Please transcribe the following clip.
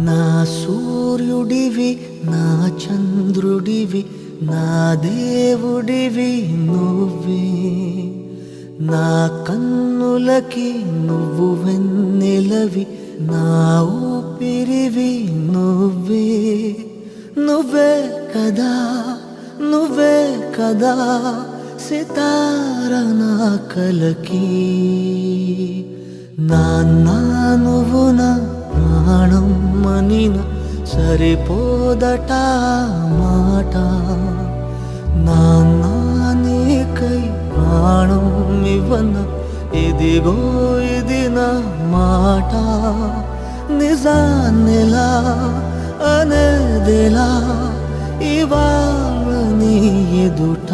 నా సూర్యుడివి, నా చంద్రుడివి, నా దేవుడివి నువ్వే. నా కన్నులకి నువ్వు వెన్నెలవి, నా ఊపిరివి నువ్వే. నువ్వే కదా, నువ్వే కదా సితార నా కలకి. నాన్న నువ్వు నా ప్రాణం మనిన సరిపోదట మాట. నాన్న నీకై ప్రాణం ఇవ్వన ఇదిగో ఇది నా మాట. నిజాన్నెలా అనేదెలా ఇవాళ నీ ఎదుట.